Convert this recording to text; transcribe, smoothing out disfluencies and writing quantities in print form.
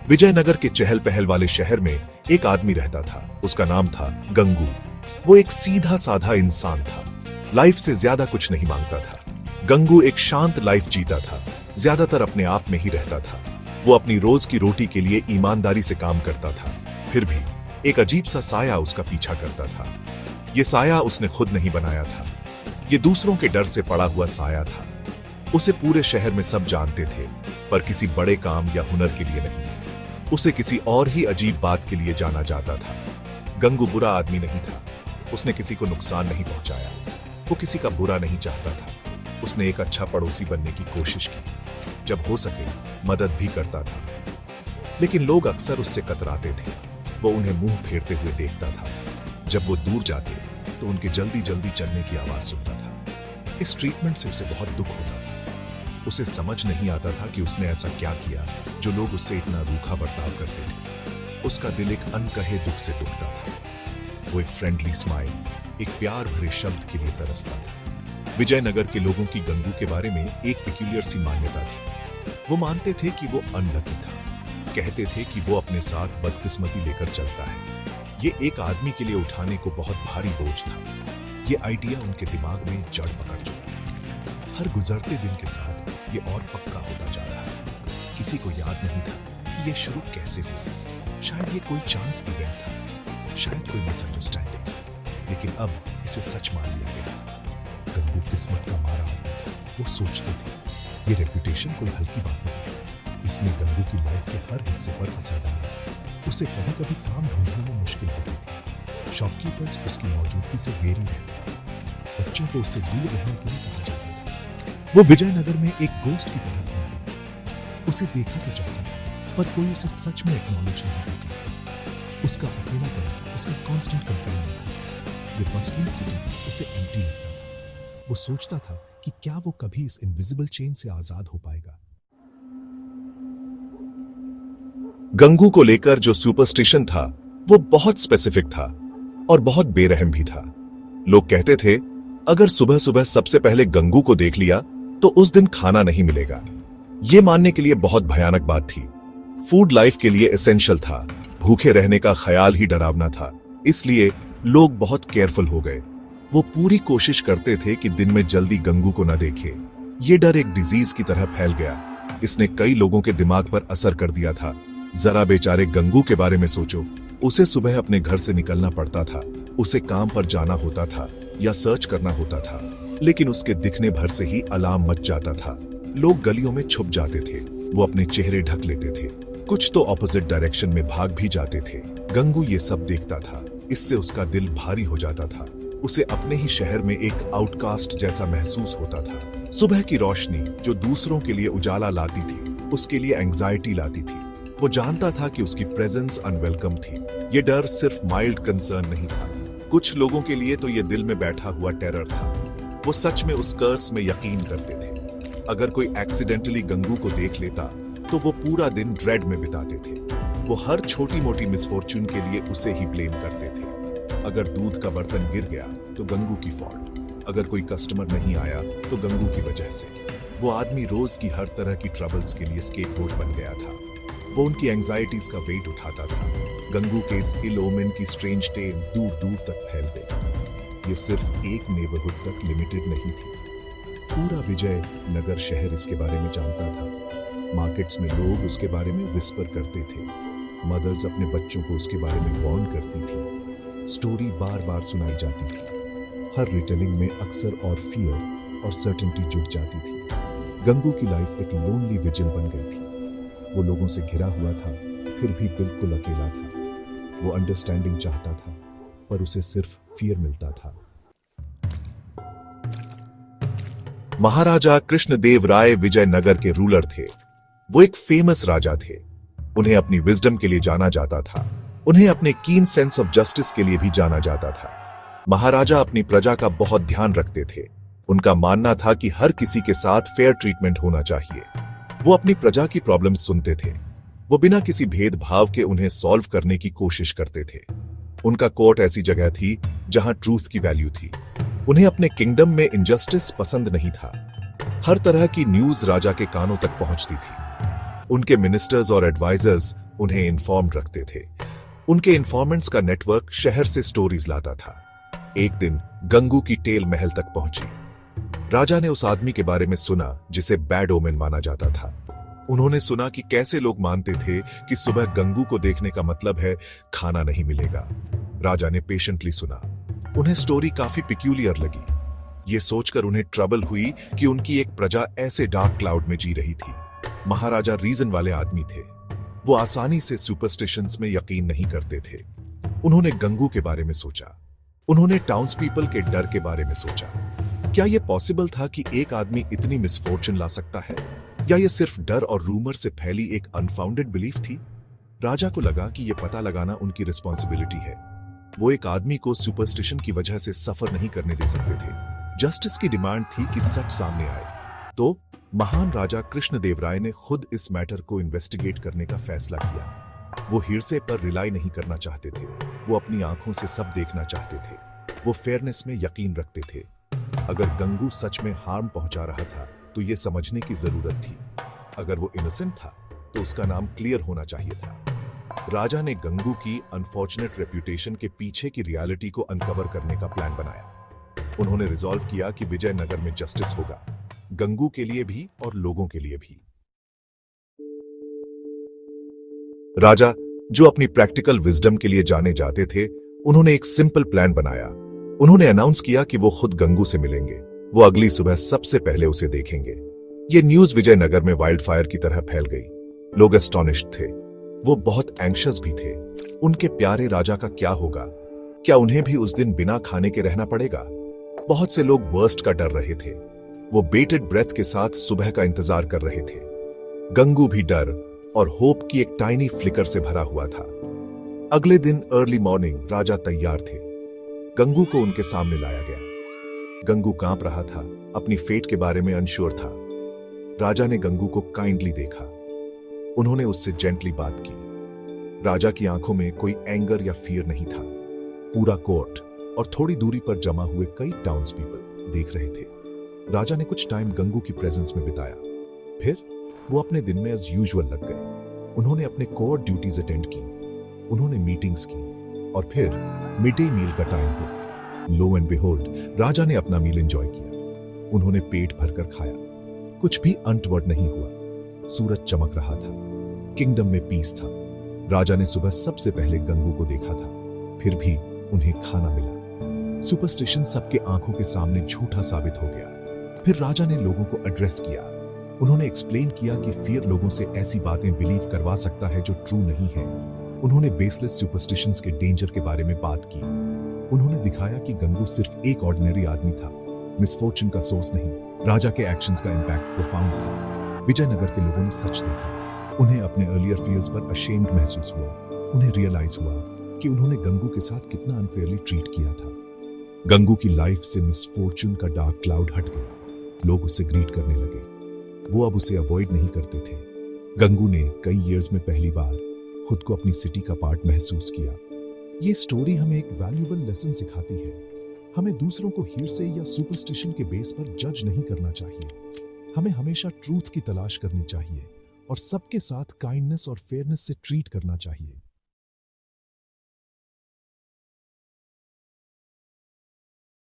विजयनगर के चहल पहल वाले शहर में एक आदमी रहता था। उसका नाम था गंगू। वो एक सीधा साधा इंसान था, लाइफ से ज्यादा कुछ नहीं मांगता था। गंगू एक शांत लाइफ जीता था, ज्यादातर अपने आप में ही रहता था। वो अपनी रोज की रोटी के लिए ईमानदारी से काम करता था, फिर भी एक अजीब सा साया उसका पीछा करता था। ये साया उसने खुद नहीं बनाया था, ये दूसरों के डर से पड़ा हुआ साया था। उसे पूरे शहर में सब जानते थे, पर किसी बड़े काम या हुनर के लिए नहीं। उसे किसी और ही अजीब बात के लिए जाना जाता था। गंगू बुरा आदमी नहीं था, उसने किसी को नुकसान नहीं पहुंचाया, वो किसी का बुरा नहीं चाहता था। उसने एक अच्छा पड़ोसी बनने की कोशिश की, जब हो सके मदद भी करता था। लेकिन लोग अक्सर उससे कतराते थे, वो उन्हें मुंह फेरते हुए देखता था। जब वो दूर जाते तो उनके जल्दी जल्दी चलने की आवाज सुनता था। इस ट्रीटमेंट से उसे बहुत दुख होता था। उसे समझ नहीं आता था कि उसने ऐसा क्या किया जो लोग उससे इतना रूखा बर्ताव करते थे। उसका दिल एक अनकहे दुख से दुखता था। वो एक फ्रेंडली स्माइल, एक प्यार भरे शब्द के लिए तरसता था। विजयनगर के लोगों की गंगू के बारे में एक पिक्यूलियर सी मान्यता थी। वो मानते थे कि वो अनलकी था, कहते थे कि वो अपने साथ बदकिस्मती लेकर चलता है। ये एक आदमी के लिए उठाने को बहुत भारी बोझ था। ये आइडिया उनके दिमाग में जड़ पकड़ चुका था। हर गुजरते दिन के साथ ये और पक्का होता जा रहा था। किसी को याद नहीं था कि ये शुरू कैसे हुआ। शायद ये कोई चांस इवेंट था, शायद कोई मिसअंडरस्टैंडिंग, लेकिन अब इसे सच मान लिया गया था। गंगू किस्मत का मारा हुआ था। वो सोचते थे ये रेपुटेशन कोई हल्की बात नहीं। इसने गंगू की लाइफ के हर हिस्से पर असर डाला था। उसे कभी कभी काम ढूंढने में मुश्किल होती थी। शॉपकीपर्स उसकी मौजूदगी से वेरी रहते थे। बच्चों को उससे दूर रहने के लिए कहा जाता था। वो विजयनगर में एक गोस्ट की तरह घूमता था। उसे देखा तो जाता था, पर कोई उसे सच में एक्नॉलेज नहीं करता था। उसका अकेलापन उसका कांस्टेंट कंपेनियन था। ये बस्टिंग सिटी उसे एम्प्टी लगता था। वो सोचता था कि क्या वो कभी इस इनविजिबल चेन से आजाद हो पाएगा। गंगू को लेकर जो सुपरस्टिशन था वो बहुत स्पेसिफिक था और बहुत बेरहम भी था। लोग कहते थे अगर सुबह सुबह सबसे पहले गंगू को देख लिया तो उस दिन खाना नहीं मिलेगा। यह मानने के लिए बहुत भयानक बात थी। फूड लाइफ के लिए एसेंशियल था, भूखे रहने का ख्याल ही डरावना था, इसलिए लोग बहुत केयरफुल हो गए। वो पूरी कोशिश करते थे कि दिन में जल्दी गंगू को न देखे। ये डर एक डिजीज की तरह फैल गया। इसने कई लोगों के दिमाग पर असर कर दिया था। जरा बेचारे गंगू के बारे में सोचो। उसे सुबह अपने घर से निकलना पड़ता था, उसे काम पर जाना होता था या सर्च करना होता था, लेकिन उसके दिखने भर से ही अलार्म मच जाता था। लोग गलियों में छुप जाते थे, वो अपने चेहरे ढक लेते थे, कुछ तो ऑपोजिट डायरेक्शन में भाग भी जाते थे। गंगू ये सब देखता था, इससे उसका दिल भारी हो जाता था। उसे अपने ही शहर में एक आउटकास्ट जैसा महसूस होता था। सुबह की रोशनी जो दूसरों के लिए उजाला लाती थी, उसके लिए एंजाइटी लाती थी। वो जानता था कि उसकी प्रेजेंस अनवेलकम थी। ये डर सिर्फ माइल्ड कंसर्न नहीं था, कुछ लोगों के लिए तो ये दिल में बैठा हुआ टेरर था। वो सच में उस कर्स में यकीन करते थे। अगर कोई एक्सीडेंटली गंगू को देख लेता तो वो पूरा दिन ड्रेड में बिताते थे। वो हर छोटी मोटी मिसफॉर्चून के लिए उसे ही ब्लेम करते थे। अगर दूध का बर्तन गिर गया तो गंगू की फॉल्ट, अगर कोई कस्टमर नहीं आया तो गंगू की वजह से। वो आदमी रोज की हर तरह की ट्रबल्स के लिए स्केपगोट बन गया था। वो उनकी एंजाइटीज का वेट उठाता था। गंगू के इस इल ओमेन की स्ट्रेंज टेल दूर दूर तक फैल गई। ये सिर्फ एक नेबरहुड तक लिमिटेड नहीं थी, पूरा विजय नगर शहर इसके बारे में जानता था। मार्केट्स में लोग उसके बारे में विस्पर करते थे। मदर्स अपने बच्चों को उसके बारे में वार्न करती थी। स्टोरी बार बार सुनाई जाती थी। हर रिटेलिंग में अक्सर और फियर और सर्टेनिटी जुड़ जाती थी। गंगू की लाइफ एक लोनली विजिल बन गई थी। वो लोगों से घिरा हुआ था, फिर भी बिल्कुल अकेला था। वो अंडरस्टैंडिंग चाहता था, पर उसे सिर्फ फियर मिलता था। महाराजा कृष्णदेव राय विजयनगर के रूलर थे। वो एक फेमस राजा थे। उन्हें अपनी विजडम के लिए जाना जाता था। उन्हें अपने कीन सेंस ऑफ जस्टिस के लिए भी जाना जाता था। महाराजा अपनी प्रजा का बहुत ध्यान रखते थे। उनका मानना था कि हर किसी के साथ फेयर ट्रीटमेंट होना चाहिए। वो अपनी प्रजा की प्रॉब्लम्स सुनते थे। वो बिना किसी भेदभाव के उन्हें सॉल्व करने की कोशिश करते थे। उनका कोर्ट ऐसी जगह थी जहां ट्रूथ की वैल्यू थी। उन्हें अपने किंगडम में इनजस्टिस पसंद नहीं था। हर तरह की न्यूज राजा के कानों तक पहुंचती थी। उनके मिनिस्टर्स और एडवाइजर्स उन्हें इन्फॉर्म्ड रखते थे। उनके इन्फॉर्मेंट्स का नेटवर्क शहर से स्टोरीज लाता था। एक दिन गंगू की टेल महल तक पहुंची। राजा ने उस आदमी के बारे में सुना जिसे बैड ओमेन माना जाता था। उन्होंने सुना कि कैसे लोग मानते थे कि सुबह गंगू को देखने का मतलब है खाना नहीं मिलेगा। राजा ने पेशेंटली सुना। उन्हें स्टोरी काफी पिक्यूलियर लगी। ये सोचकर उन्हें ट्रबल हुई कि उनकी एक प्रजा ऐसे डार्क क्लाउड में जी रही थी। महाराजा रीजन वाले आदमी थे। वो आसानी से सुपरस्टिशंस में यकीन नहीं करते थे। उन्होंने गंगू के बारे में सोचा। उन्होंने टाउन्स पीपल के डर के बारे में सोचा। क्या यह पॉसिबल था कि एक आदमी इतनी मिसफॉर्चून ला सकता है, या यह सिर्फ डर और रूमर से फैली एक अनफाउंडेड बिलीफ थी? राजा को लगा कि यह पता लगाना उनकी रिस्पॉन्सिबिलिटी है। वो एक आदमी को सुपरस्टिशन की वजह से सफर नहीं करने दे सकते थे। जस्टिस की डिमांड थी कि सच सामने आए। तो महान राजा कृष्णदेवराय ने खुद इस मैटर को इन्वेस्टिगेट करने का फैसला किया। वो हिरसे पर रिलाई नहीं करना चाहते थे। वो अपनी आंखों से सब देखना चाहते थे। वो फेयरनेस में यकीन रखते थे। अगर गंगू सच में हार्म पहुंचा रहा था तो यह समझने की जरूरत थी। अगर वो इनोसेंट था तो उसका नाम क्लियर होना चाहिए था। राजा ने गंगू की अनफॉर्चुनेट रेप्यूटेशन के पीछे की रियलिटी को अनकवर करने का प्लान बनाया। उन्होंने रिजॉल्व किया कि विजयनगर में जस्टिस होगा, गंगू के लिए भी और लोगों के लिए भी। राजा, जो अपनी प्रैक्टिकल विजडम के लिए जाने जाते थे, उन्होंने एक सिंपल प्लान बनाया। उन्होंने अनाउंस किया कि वो खुद गंगू से मिलेंगे। वो अगली सुबह सबसे पहले उसे देखेंगे। ये न्यूज विजयनगर में वाइल्ड फायर की तरह फैल गई। लोग एस्टोनिश्ड थे। वो बहुत एंग्शियस भी थे। उनके प्यारे राजा का क्या होगा? क्या उन्हें भी उस दिन बिना खाने के रहना पड़ेगा? बहुत से लोग वर्स्ट का डर रहे थे। वो बेटेड ब्रेथ के साथ सुबह का इंतजार कर रहे थे। गंगू भी डर और होप की एक टाइनी फ्लिकर से भरा हुआ था। अगले दिन अर्ली मॉर्निंग राजा तैयार थे। गंगू को उनके सामने लाया गया। गंगू कांप रहा था, अपनी फेट के बारे में अनश्योर था। राजा ने गंगू को काइंडली देखा। उन्होंने उससे जेंटली बात की। राजा की आंखों में कोई एंगर या फियर नहीं था। पूरा कोर्ट और थोड़ी दूरी पर जमा हुए कई टाउन्स पीपल देख रहे थे। राजा ने कुछ टाइम गंगू की प्रेजेंस में बिताया। फिर वो अपने दिन में एज यूजुअल लग गए। उन्होंने अपने कोर ड्यूटीज अटेंड की। उन्होंने मीटिंग्स की और फिर मिड डे मील का टाइम हुआ। लो एंड बिहोल्ड, राजा ने अपना मील एंजॉय किया। उन्होंने पेट भरकर खाया। कुछ भी अनटवर्ड नहीं हुआ। सूरज चमक रहा था। किंगडम में पीस था। राजा ने सुबह सबसे पहले गंगू को देखा था। फिर भी उन्हें खाना मिला। सुपरस्टिशन सबके आंखों के सामने झूठा साबित हो गया। फिर राजा ने लोगों को एड्रेस किया। उन्होंने एक्सप्लेन किया कि फियर लोगों से ऐसी बातें बिलीव करवा सकता है जो ट्रू नहीं है। उन्होंने बेसलेस सुपरस्टिशंस के डेंजर के बारे में बात की। उन्होंने दिखाया कि गंगू सिर्फ एक ऑर्डिनरी आदमी था, मिसफॉर्चून का सोर्स नहीं। राजा के एक्शंस का इंपैक्ट प्रोफाउंड था। विजयनगर के लोगों ने सच देखा। उन्हें अपने अर्लियर फियर्स पर अशेम्ड महसूस हुआ। उन्हें रियलाइज हुआ कि उन्होंने गंगू के साथ कितना अनफेयरली ट्रीट किया था। गंगू की लाइफ से मिसफॉर्चून का डार्क क्लाउड हट गया। लोग उसे ग्रीट करने लगे। वो अब उसे अवॉइड नहीं करते थे। गंगू ने कई ईयर्स में पहली बार खुद को अपनी सिटी का पार्ट महसूस किया। ये स्टोरी हमें एक वैल्यूएबल लेसन सिखाती है। हमें दूसरों को हिरसे या सुपरस्टिशन के बेस पर जज नहीं करना चाहिए। हमें हमेशा ट्रूथ की तलाश करनी चाहिए और सबके साथ काइंडनेस और फेयरनेस से ट्रीट करना चाहिए।